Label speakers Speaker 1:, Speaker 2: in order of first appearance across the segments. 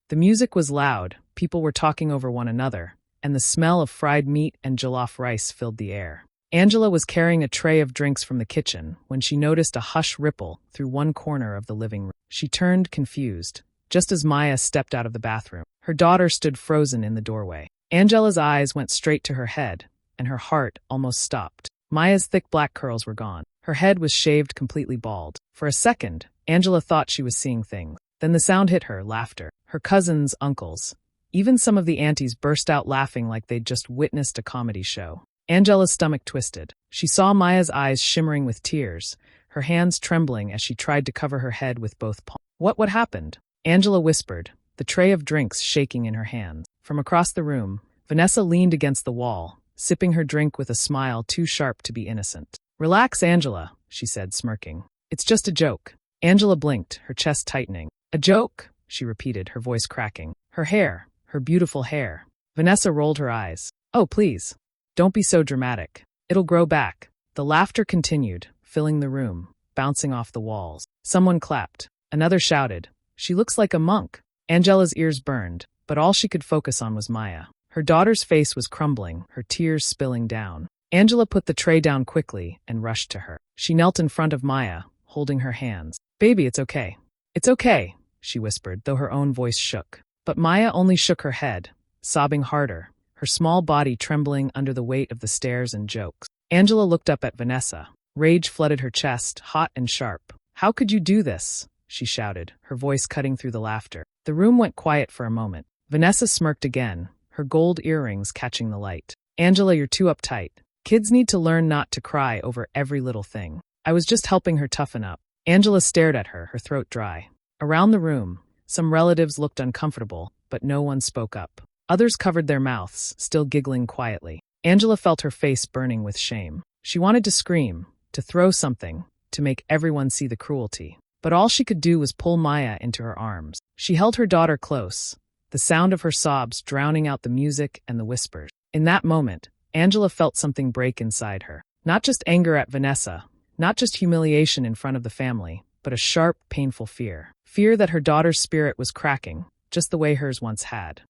Speaker 1: The music was loud, people were talking over one another, and the smell of fried meat and jollof rice filled the air. Angela was carrying a tray of drinks from the kitchen when she noticed a hush ripple through one corner of the living room. She turned, confused, just as Maya stepped out of the bathroom. Her daughter stood frozen in the doorway. Angela's eyes went straight to her head, and her heart almost stopped. Maya's thick black curls were gone. Her head was shaved completely bald. For a second, Angela thought she was seeing things. Then the sound hit her, laughter. Her cousins, uncles, even some of the aunties burst out laughing like they'd just witnessed a comedy show. Angela's stomach twisted. She saw Maya's eyes shimmering with tears, her hands trembling as she tried to cover her head with both palms. What happened? Angela whispered, the tray of drinks shaking in her hands. From across the room, Vanessa leaned against the wall, sipping her drink with a smile too sharp to be innocent. Relax, Angela, she said, smirking. It's just a joke. Angela blinked, her chest tightening. A joke? She repeated, her voice cracking. Her hair, her beautiful hair. Vanessa rolled her eyes. Oh, please. Don't be so dramatic. It'll grow back. The laughter continued, filling the room, bouncing off the walls. Someone clapped. Another shouted, she looks like a monk. Angela's ears burned, but all she could focus on was Maya. Her daughter's face was crumbling, her tears spilling down. Angela put the tray down quickly and rushed to her. She knelt in front of Maya, holding her hands. Baby, it's okay. It's okay, she whispered, though her own voice shook. But Maya only shook her head, sobbing harder, her small body trembling under the weight of the stares and jokes. Angela looked up at Vanessa. Rage flooded her chest, hot and sharp. How could you do this? She shouted, her voice cutting through the laughter. The room went quiet for a moment. Vanessa smirked again, her gold earrings catching the light. Angela, you're too uptight. Kids need to learn not to cry over every little thing. I was just helping her toughen up. Angela stared at her, her throat dry. Around the room, some relatives looked uncomfortable, but no one spoke up. Others covered their mouths, still giggling quietly. Angela felt her face burning with shame. She wanted to scream, to throw something, to make everyone see the cruelty. But all she could do was pull Maya into her arms. She held her daughter close, the sound of her sobs drowning out the music and the whispers. In that moment, Angela felt something break inside her. Not just anger at Vanessa, not just humiliation in front of the family, but a sharp, painful fear. Fear that her daughter's spirit was cracking, just the way hers once had.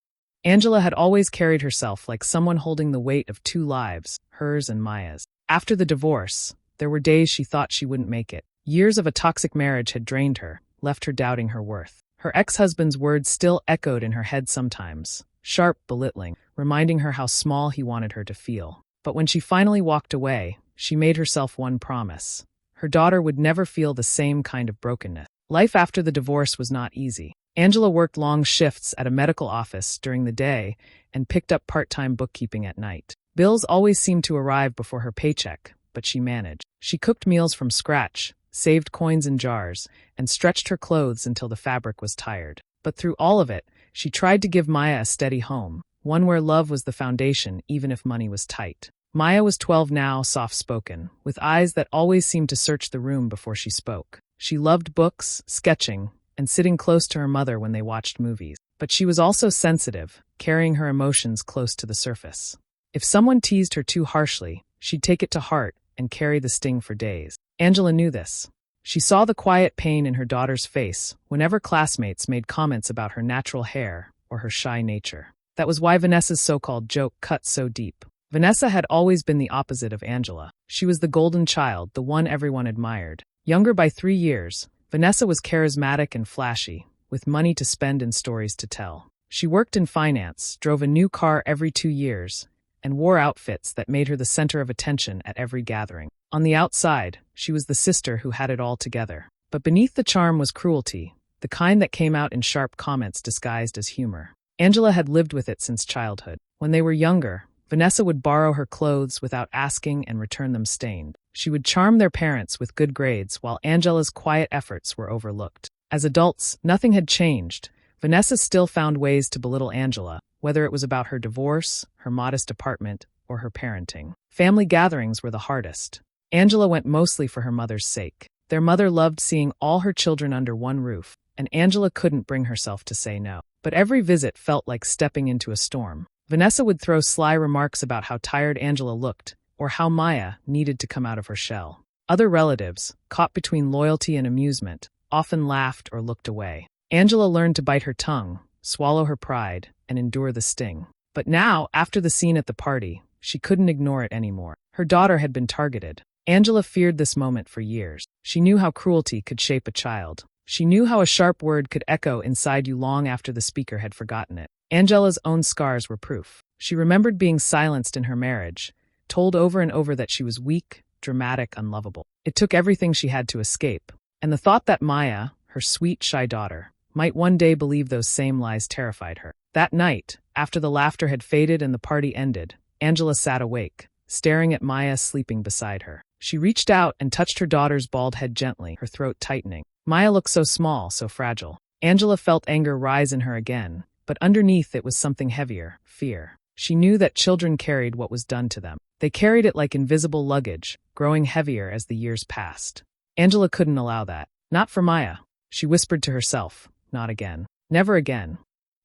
Speaker 1: Angela had always carried herself like someone holding the weight of two lives, hers and Maya's. After the divorce, there were days she thought she wouldn't make it. Years of a toxic marriage had drained her, left her doubting her worth. Her ex-husband's words still echoed in her head sometimes, sharp, belittling, reminding her how small he wanted her to feel. But when she finally walked away, she made herself one promise. Her daughter would never feel the same kind of brokenness. Life after the divorce was not easy. Angela worked long shifts at a medical office during the day and picked up part-time bookkeeping at night. Bills always seemed to arrive before her paycheck, but she managed. She cooked meals from scratch, saved coins in jars, and stretched her clothes until the fabric was tired. But through all of it, she tried to give Maya a steady home, one where love was the foundation even if money was tight. Maya was 12 now, soft-spoken, with eyes that always seemed to search the room before she spoke. She loved books, sketching, and sitting close to her mother when they watched movies. But she was also sensitive, carrying her emotions close to the surface. If someone teased her too harshly, she'd take it to heart and carry the sting for days. Angela knew this. She saw the quiet pain in her daughter's face whenever classmates made comments about her natural hair or her shy nature. That was why Vanessa's so-called joke cut so deep. Vanessa had always been the opposite of Angela. She was the golden child, the one everyone admired. Younger by 3 years, Vanessa was charismatic and flashy, with money to spend and stories to tell. She worked in finance, drove a new car every 2 years, and wore outfits that made her the center of attention at every gathering. On the outside, she was the sister who had it all together. But beneath the charm was cruelty, the kind that came out in sharp comments disguised as humor. Angela had lived with it since childhood. When they were younger, Vanessa would borrow her clothes without asking and return them stained. She would charm their parents with good grades while Angela's quiet efforts were overlooked. As adults, nothing had changed. Vanessa still found ways to belittle Angela, whether it was about her divorce, her modest apartment, or her parenting. Family gatherings were the hardest. Angela went mostly for her mother's sake. Their mother loved seeing all her children under one roof, and Angela couldn't bring herself to say no. But every visit felt like stepping into a storm. Vanessa would throw sly remarks about how tired Angela looked, or how Maya needed to come out of her shell. Other relatives, caught between loyalty and amusement, often laughed or looked away. Angela learned to bite her tongue, swallow her pride, and endure the sting. But now, after the scene at the party, she couldn't ignore it anymore. Her daughter had been targeted. Angela feared this moment for years. She knew how cruelty could shape a child. She knew how a sharp word could echo inside you long after the speaker had forgotten it. Angela's own scars were proof. She remembered being silenced in her marriage, told over and over that she was weak, dramatic, unlovable. It took everything she had to escape. And the thought that Maya, her sweet, shy daughter, might one day believe those same lies terrified her. That night, after the laughter had faded and the party ended, Angela sat awake, staring at Maya sleeping beside her. She reached out and touched her daughter's bald head gently, her throat tightening. Maya looked so small, so fragile. Angela felt anger rise in her again, but underneath it was something heavier, fear. She knew that children carried what was done to them. They carried it like invisible luggage, growing heavier as the years passed. Angela couldn't allow that. Not for Maya. She whispered to herself, not again. Never again.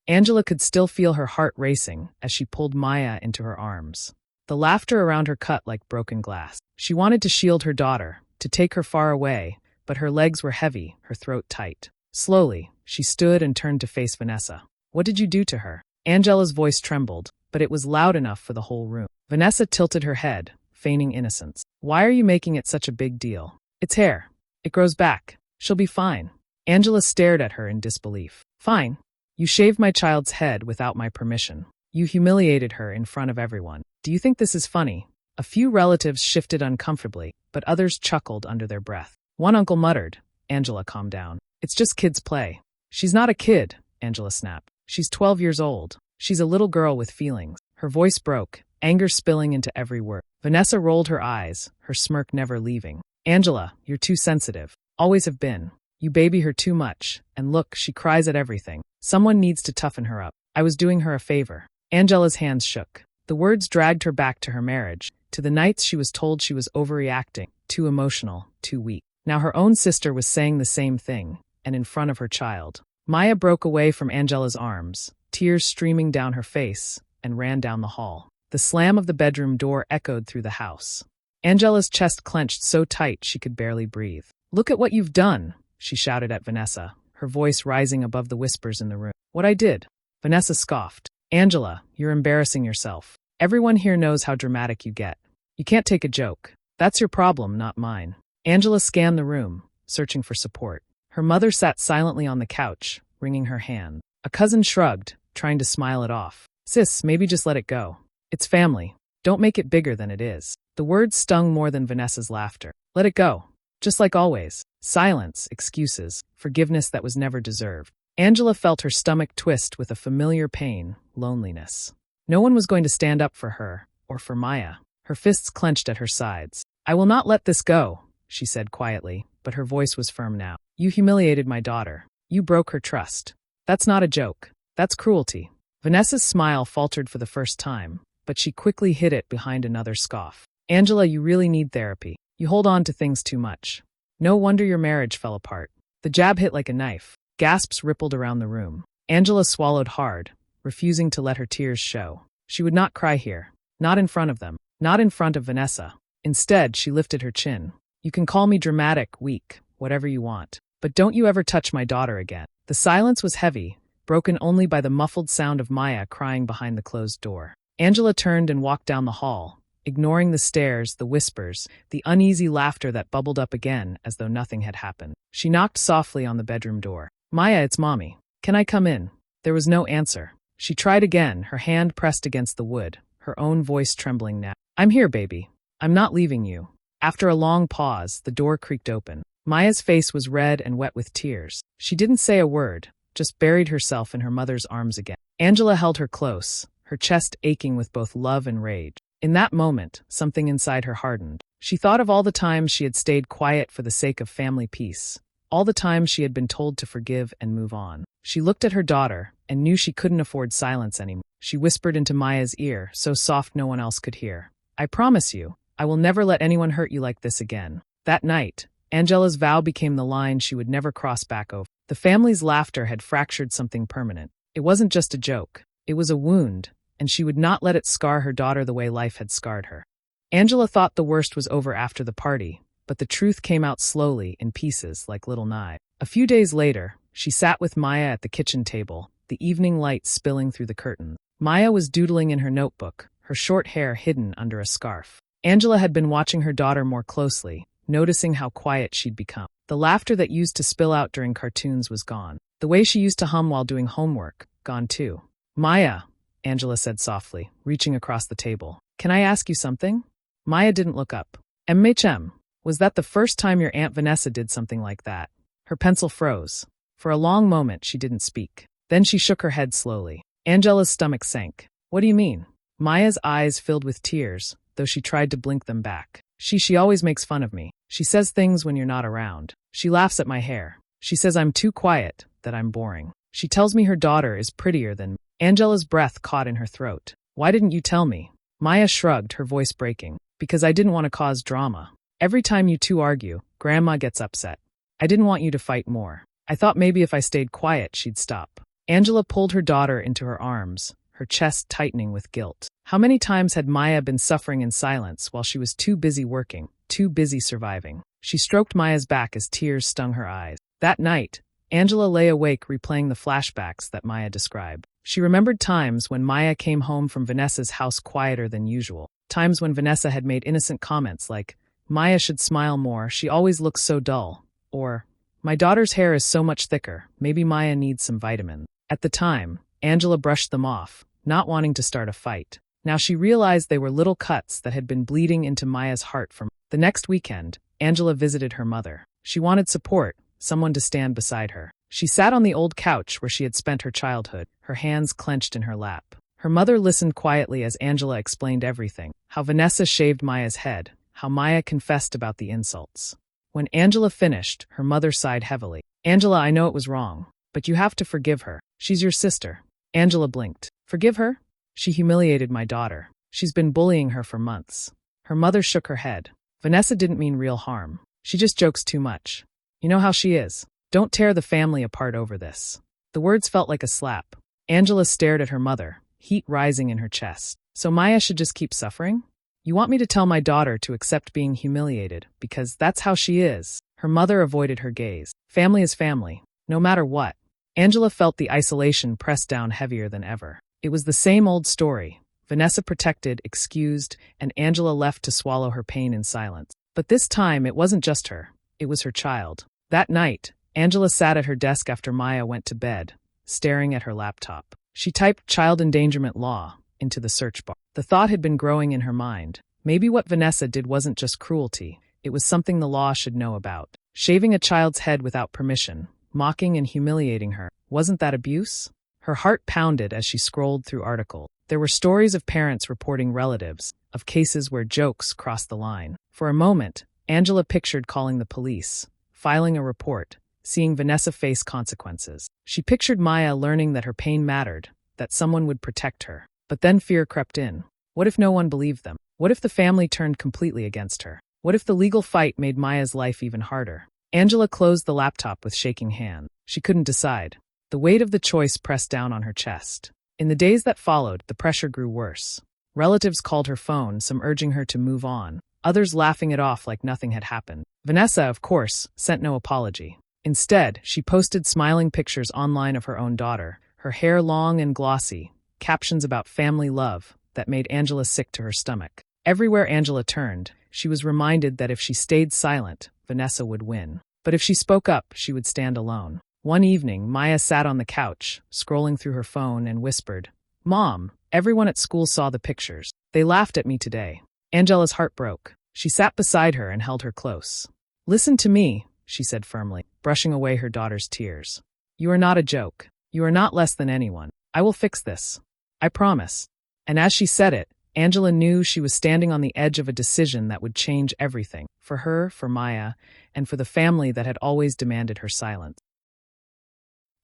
Speaker 1: Angela could still feel her heart racing as she pulled Maya into her arms. The laughter around her cut like broken glass. She wanted to shield her daughter, to take her far away, but her legs were heavy, her throat tight. Slowly, she stood and turned to face Vanessa. What did you do to her? Angela's voice trembled, but it was loud enough for the whole room. Vanessa tilted her head, feigning innocence. Why are you making it such a big deal? It's hair. It grows back. She'll be fine. Angela stared at her in disbelief. Fine. You shaved my child's head without my permission. You humiliated her in front of everyone. Do you think this is funny? A few relatives shifted uncomfortably, but others chuckled under their breath. One uncle muttered. Angela calmed down. It's just kids' play. She's not a kid, Angela snapped. She's 12 years old. She's a little girl with feelings. Her voice broke, anger spilling into every word. Vanessa rolled her eyes, her smirk never leaving. Angela, you're too sensitive. Always have been. You baby her too much, and look, she cries at everything. Someone needs to toughen her up. I was doing her a favor. Angela's hands shook. The words dragged her back to her marriage, to the nights she was told she was overreacting, too emotional, too weak. Now her own sister was saying the same thing, and in front of her child. Maya broke away from Angela's arms, tears streaming down her face, and ran down the hall. The slam of the bedroom door echoed through the house. Angela's chest clenched so tight she could barely breathe. Look at what you've done, she shouted at Vanessa, her voice rising above the whispers in the room. What I did? Vanessa scoffed. Angela, you're embarrassing yourself. Everyone here knows how dramatic you get. You can't take a joke. That's your problem, not mine. Angela scanned the room, searching for support. Her mother sat silently on the couch, wringing her hand. A cousin shrugged, trying to smile it off. Sis, maybe just let it go. It's family. Don't make it bigger than it is. The words stung more than Vanessa's laughter. Let it go. Just like always. Silence, excuses, forgiveness that was never deserved. Angela felt her stomach twist with a familiar pain, loneliness. No one was going to stand up for her, or for Maya. Her fists clenched at her sides. I will not let this go, she said quietly, but her voice was firm now. You humiliated my daughter. You broke her trust. That's not a joke. That's cruelty. Vanessa's smile faltered for the first time, but she quickly hid it behind another scoff. Angela, you really need therapy. You hold on to things too much. No wonder your marriage fell apart. The jab hit like a knife. Gasps rippled around the room. Angela swallowed hard, refusing to let her tears show. She would not cry here. Not in front of them. Not in front of Vanessa. Instead, she lifted her chin. You can call me dramatic, weak, whatever you want. But don't you ever touch my daughter again. The silence was heavy, broken only by the muffled sound of Maya crying behind the closed door. Angela turned and walked down the hall, ignoring the stares, the whispers, the uneasy laughter that bubbled up again as though nothing had happened. She knocked softly on the bedroom door. Maya, it's Mommy. Can I come in? There was no answer. She tried again, her hand pressed against the wood, her own voice trembling now. I'm here, baby. I'm not leaving you. After a long pause, the door creaked open. Maya's face was red and wet with tears. She didn't say a word, just buried herself in her mother's arms again. Angela held her close, her chest aching with both love and rage. In that moment, something inside her hardened. She thought of all the times she had stayed quiet for the sake of family peace, all the times she had been told to forgive and move on. She looked at her daughter and knew she couldn't afford silence anymore. She whispered into Maya's ear, so soft no one else could hear. I promise you, I will never let anyone hurt you like this again. That night, Angela's vow became the line she would never cross back over. The family's laughter had fractured something permanent. It wasn't just a joke. It was a wound, and she would not let it scar her daughter the way life had scarred her. Angela thought the worst was over after the party, but the truth came out slowly in pieces like little knives. A few days later, she sat with Maya at the kitchen table, the evening light spilling through the curtain. Maya was doodling in her notebook, her short hair hidden under a scarf. Angela had been watching her daughter more closely, noticing how quiet she'd become. The laughter that used to spill out during cartoons was gone. The way she used to hum while doing homework, gone too. "Maya," Angela said softly, reaching across the table. "Can I ask you something?" Maya didn't look up. "MHM, was that the first time your Aunt Vanessa did something like that?" Her pencil froze. For a long moment she didn't speak. Then she shook her head slowly. Angela's stomach sank. "What do you mean?" Maya's eyes filled with tears, though she tried to blink them back. She always makes fun of me. She says things when you're not around. She laughs at my hair. She says I'm too quiet, that I'm boring. She tells me her daughter is prettier than me." Angela's breath caught in her throat. "Why didn't you tell me?" Maya shrugged, her voice breaking. "Because I didn't want to cause drama. Every time you two argue, Grandma gets upset. I didn't want you to fight more. I thought maybe if I stayed quiet, she'd stop." Angela pulled her daughter into her arms, her chest tightening with guilt. How many times had Maya been suffering in silence while she was too busy working, too busy surviving? She stroked Maya's back as tears stung her eyes. That night, Angela lay awake replaying the flashbacks that Maya described. She remembered times when Maya came home from Vanessa's house quieter than usual. Times when Vanessa had made innocent comments like, "Maya should smile more, she always looks so dull," or, "My daughter's hair is so much thicker, maybe Maya needs some vitamins." At the time, Angela brushed them off, not wanting to start a fight. Now she realized they were little cuts that had been bleeding into Maya's heart from. The next weekend, Angela visited her mother. She wanted support, someone to stand beside her. She sat on the old couch where she had spent her childhood, her hands clenched in her lap. Her mother listened quietly as Angela explained everything, how Vanessa shaved Maya's head, how Maya confessed about the insults. When Angela finished, her mother sighed heavily. "Angela, I know it was wrong, but you have to forgive her. She's your sister." Angela blinked. "Forgive her? She humiliated my daughter. She's been bullying her for months." Her mother shook her head. "Vanessa didn't mean real harm. She just jokes too much. You know how she is. Don't tear the family apart over this." The words felt like a slap. Angela stared at her mother, heat rising in her chest. "So Maya should just keep suffering? You want me to tell my daughter to accept being humiliated, because that's how she is?" Her mother avoided her gaze. "Family is family, no matter what." Angela felt the isolation press down heavier than ever. It was the same old story. Vanessa protected, excused, and Angela left to swallow her pain in silence. But this time, it wasn't just her. It was her child. That night, Angela sat at her desk after Maya went to bed, staring at her laptop. She typed child endangerment law into the search bar. The thought had been growing in her mind. Maybe what Vanessa did wasn't just cruelty. It was something the law should know about. Shaving a child's head without permission, mocking and humiliating her. Wasn't that abuse? Her heart pounded as she scrolled through articles. There were stories of parents reporting relatives, of cases where jokes crossed the line. For a moment, Angela pictured calling the police, filing a report, seeing Vanessa face consequences. She pictured Maya learning that her pain mattered, that someone would protect her. But then fear crept in. What if no one believed them? What if the family turned completely against her? What if the legal fight made Maya's life even harder? Angela closed the laptop with shaking hand. She couldn't decide. The weight of the choice pressed down on her chest. In the days that followed, the pressure grew worse. Relatives called her phone, some urging her to move on, others laughing it off like nothing had happened. Vanessa, of course, sent no apology. Instead, she posted smiling pictures online of her own daughter, her hair long and glossy, captions about family love that made Angela sick to her stomach. Everywhere Angela turned, she was reminded that if she stayed silent, Vanessa would win. But if she spoke up, she would stand alone. One evening, Maya sat on the couch, scrolling through her phone, and whispered, "Mom, everyone at school saw the pictures. They laughed at me today." Angela's heart broke. She sat beside her and held her close. "Listen to me," she said firmly, brushing away her daughter's tears. "You are not a joke. You are not less than anyone. I will fix this. I promise." And as she said it, Angela knew she was standing on the edge of a decision that would change everything, for her, for Maya, and for the family that had always demanded her silence.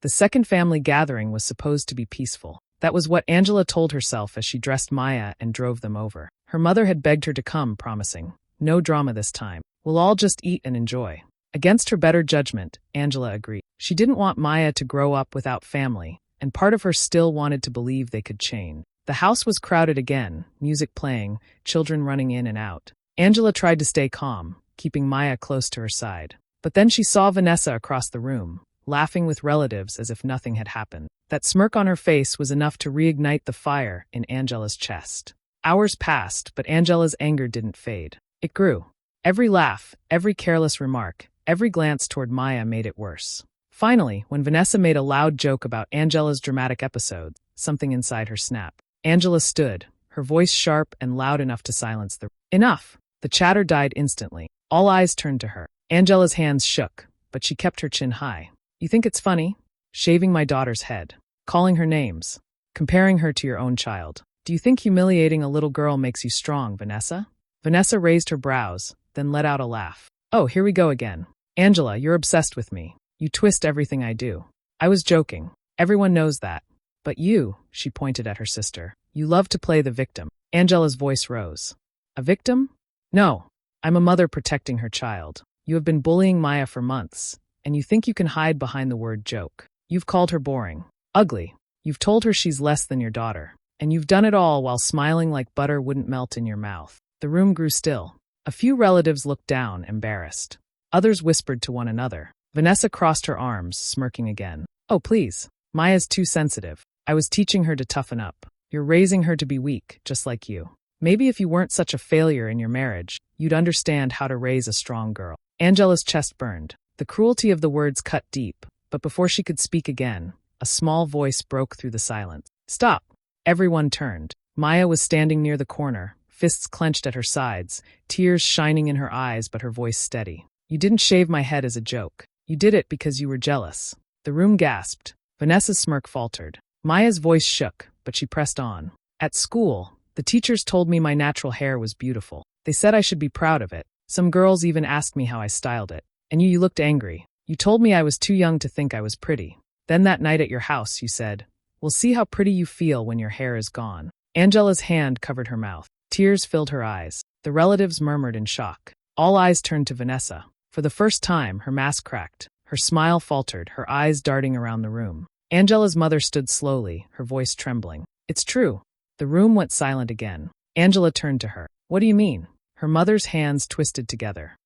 Speaker 1: The second family gathering was supposed to be peaceful. That was what Angela told herself as she dressed Maya and drove them over. Her mother had begged her to come, promising, "No drama this time. We'll all just eat and enjoy." Against her better judgment, Angela agreed. She didn't want Maya to grow up without family, and part of her still wanted to believe they could change. The house was crowded again, music playing, children running in and out. Angela tried to stay calm, keeping Maya close to her side. But then she saw Vanessa across the room, laughing with relatives as if nothing had happened. That smirk on her face was enough to reignite the fire in Angela's chest. Hours passed, but Angela's anger didn't fade. It grew. Every laugh, every careless remark, every glance toward Maya made it worse. Finally, when Vanessa made a loud joke about Angela's dramatic episodes, something inside her snapped. Angela stood, her voice sharp and loud enough to silence the Enough! The chatter died instantly. All eyes turned to her. Angela's hands shook, but she kept her chin high. You think it's funny? Shaving my daughter's head. Calling her names. Comparing her to your own child. Do you think humiliating a little girl makes you strong, Vanessa? Vanessa raised her brows, then let out a laugh. Oh, here we go again. Angela, you're obsessed with me. You twist everything I do. I was joking. Everyone knows that. But you, she pointed at her sister, you love to play the victim. Angela's voice rose. A victim? No. I'm a mother protecting her child. You have been bullying Maya for months, and you think you can hide behind the word joke. You've called her boring. Ugly. You've told her she's less than your daughter. And you've done it all while smiling like butter wouldn't melt in your mouth. The room grew still. A few relatives looked down, embarrassed. Others whispered to one another. Vanessa crossed her arms, smirking again. Oh, please. Maya's too sensitive. I was teaching her to toughen up. You're raising her to be weak, just like you. Maybe if you weren't such a failure in your marriage, you'd understand how to raise a strong girl. Angela's chest burned. The cruelty of the words cut deep, but before she could speak again, a small voice broke through the silence. Stop! Everyone turned. Maya was standing near the corner, fists clenched at her sides, tears shining in her eyes but her voice steady. You didn't shave my head as a joke. You did it because you were jealous. The room gasped. Vanessa's smirk faltered. Maya's voice shook, but she pressed on. At school, the teachers told me my natural hair was beautiful. They said I should be proud of it. Some girls even asked me how I styled it. And you looked angry. You told me I was too young to think I was pretty. Then that night at your house, you said, we'll see how pretty you feel when your hair is gone. Angela's hand covered her mouth. Tears filled her eyes. The relatives murmured in shock. All eyes turned to Vanessa. For the first time, her mask cracked. Her smile faltered, her eyes darting around the room. Angela's mother stood slowly, her voice trembling. It's true. The room went silent again. Angela turned to her. What do you mean? Her mother's hands twisted together.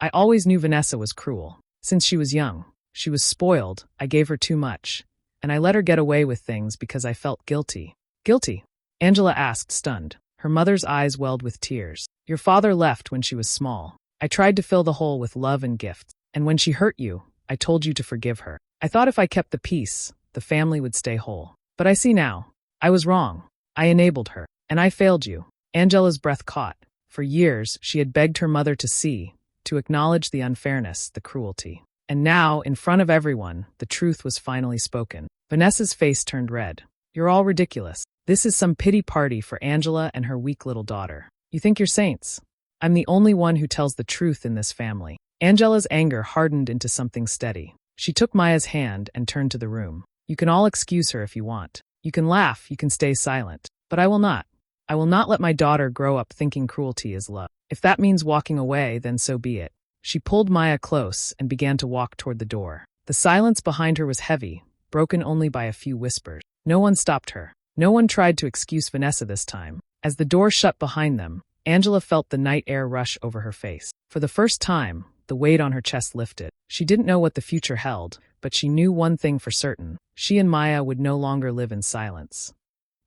Speaker 1: I always knew Vanessa was cruel. Since she was young. She was spoiled, I gave her too much. And I let her get away with things because I felt guilty. Guilty? Angela asked, stunned. Her mother's eyes welled with tears. Your father left when she was small. I tried to fill the hole with love and gifts. And when she hurt you, I told you to forgive her. I thought if I kept the peace, the family would stay whole. But I see now. I was wrong. I enabled her. And I failed you. Angela's breath caught. For years, she had begged her mother to see, to acknowledge the unfairness, the cruelty. And now, in front of everyone, the truth was finally spoken. Vanessa's face turned red. You're all ridiculous. This is some pity party for Angela and her weak little daughter. You think you're saints? I'm the only one who tells the truth in this family. Angela's anger hardened into something steady. She took Maya's hand and turned to the room. You can all excuse her if you want. You can laugh, you can stay silent. But I will not. I will not let my daughter grow up thinking cruelty is love. If that means walking away, then so be it. She pulled Maya close and began to walk toward the door. The silence behind her was heavy, broken only by a few whispers. No one stopped her. No one tried to excuse Vanessa this time. As the door shut behind them, Angela felt the night air rush over her face. For the first time, the weight on her chest lifted. She didn't know what the future held, but she knew one thing for certain. She and Maya would no longer live in silence.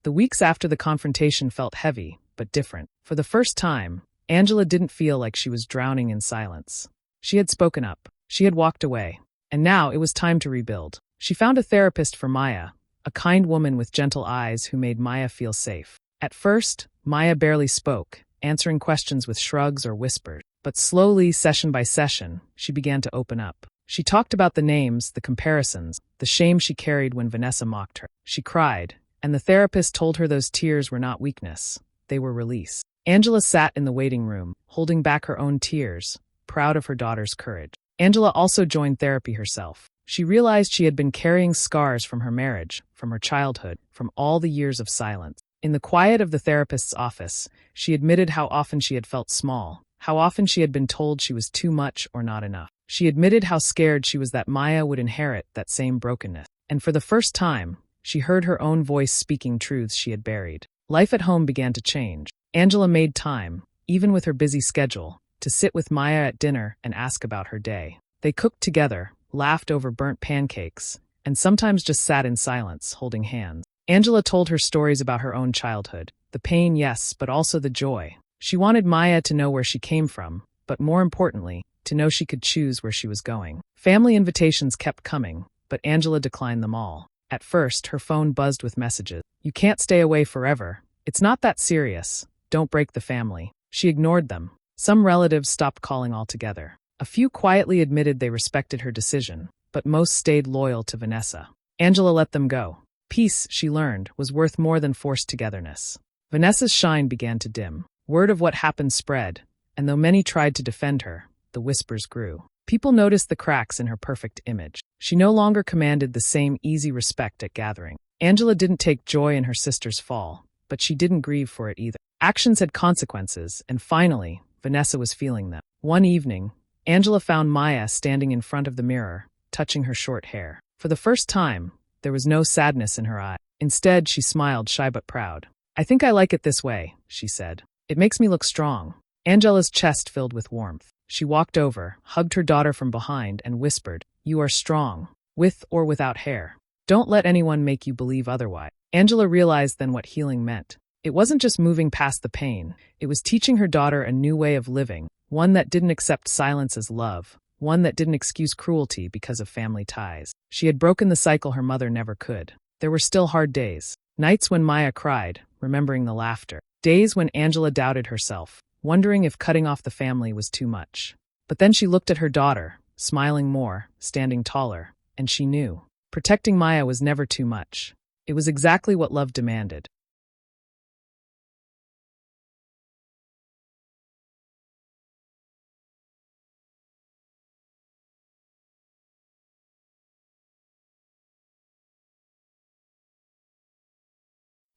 Speaker 1: The weeks after the confrontation felt heavy, but different. For the first time, Angela didn't feel like she was drowning in silence. She had spoken up. She had walked away. And now it was time to rebuild. She found a therapist for Maya, a kind woman with gentle eyes who made Maya feel safe. At first, Maya barely spoke, answering questions with shrugs or whispers. But slowly, session by session, she began to open up. She talked about the names, the comparisons, the shame she carried when Vanessa mocked her. She cried, and the therapist told her those tears were not weakness. They were release. Angela sat in the waiting room, holding back her own tears, proud of her daughter's courage. Angela also joined therapy herself. She realized she had been carrying scars from her marriage, from her childhood, from all the years of silence. In the quiet of the therapist's office, she admitted how often she had felt small, how often she had been told she was too much or not enough. She admitted how scared she was that Maya would inherit that same brokenness. And for the first time, she heard her own voice speaking truths she had buried. Life at home began to change. Angela made time, even with her busy schedule, to sit with Maya at dinner and ask about her day. They cooked together, laughed over burnt pancakes, and sometimes just sat in silence, holding hands. Angela told her stories about her own childhood. The pain, yes, but also the joy. She wanted Maya to know where she came from, but more importantly, to know she could choose where she was going. Family invitations kept coming, but Angela declined them all. At first, her phone buzzed with messages. You can't stay away forever. It's not that serious. Don't break the family. She ignored them. Some relatives stopped calling altogether. A few quietly admitted they respected her decision, but most stayed loyal to Vanessa. Angela let them go. Peace, she learned, was worth more than forced togetherness. Vanessa's shine began to dim. Word of what happened spread, and though many tried to defend her, the whispers grew. People noticed the cracks in her perfect image. She no longer commanded the same easy respect at gathering. Angela didn't take joy in her sister's fall, but she didn't grieve for it either. Actions had consequences, and finally, Vanessa was feeling them. One evening, Angela found Maya standing in front of the mirror, touching her short hair. For the first time, there was no sadness in her eye. Instead, she smiled, shy but proud. I think I like it this way, she said. It makes me look strong. Angela's chest filled with warmth. She walked over, hugged her daughter from behind, and whispered, You are strong, with or without hair. Don't let anyone make you believe otherwise. Angela realized then what healing meant. It wasn't just moving past the pain. It was teaching her daughter a new way of living, one that didn't accept silence as love, one that didn't excuse cruelty because of family ties. She had broken the cycle her mother never could. There were still hard days. Nights when Maya cried, remembering the laughter. Days when Angela doubted herself, wondering if cutting off the family was too much. But then she looked at her daughter, smiling more, standing taller, and she knew. Protecting Maya was never too much. It was exactly what love demanded.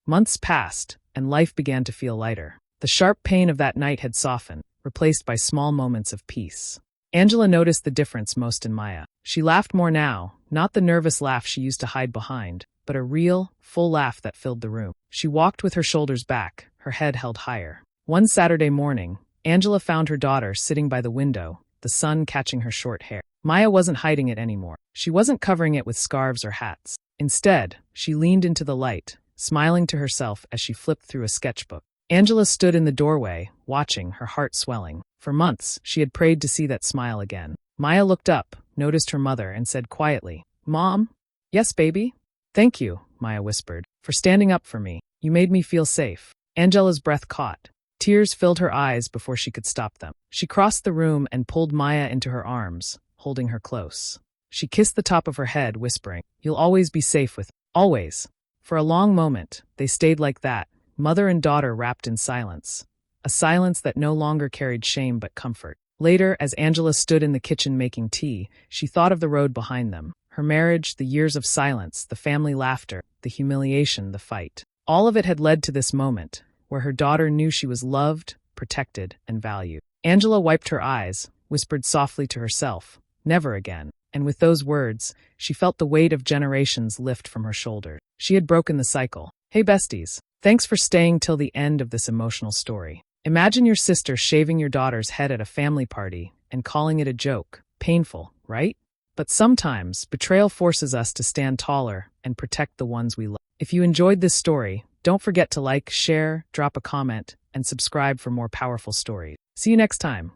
Speaker 1: Months passed, and life began to feel lighter. The sharp pain of that night had softened, replaced by small moments of peace. Angela noticed the difference most in Maya. She laughed more now, not the nervous laugh she used to hide behind, but a real, full laugh that filled the room. She walked with her shoulders back, her head held higher. One Saturday morning, Angela found her daughter sitting by the window, the sun catching her short hair. Maya wasn't hiding it anymore. She wasn't covering it with scarves or hats. Instead, she leaned into the light, smiling to herself as she flipped through a sketchbook. Angela stood in the doorway, watching, her heart swelling. For months, she had prayed to see that smile again. Maya looked up, noticed her mother, and said quietly, Mom? Yes, baby? Thank you, Maya whispered, for standing up for me. You made me feel safe. Angela's breath caught. Tears filled her eyes before she could stop them. She crossed the room and pulled Maya into her arms, holding her close. She kissed the top of her head, whispering, You'll always be safe with me. Always. For a long moment, they stayed like that, mother and daughter wrapped in silence. A silence that no longer carried shame but comfort. Later, as Angela stood in the kitchen making tea, she thought of the road behind them. Her marriage, the years of silence, the family laughter, the humiliation, the fight. All of it had led to this moment, where her daughter knew she was loved, protected, and valued. Angela wiped her eyes, whispered softly to herself, Never again. And with those words, she felt the weight of generations lift from her shoulders. She had broken the cycle. Hey besties, thanks for staying till the end of this emotional story. Imagine your sister shaving your daughter's head at a family party and calling it a joke. Painful, right? But sometimes, betrayal forces us to stand taller and protect the ones we love. If you enjoyed this story, don't forget to like, share, drop a comment, and subscribe for more powerful stories. See you next time.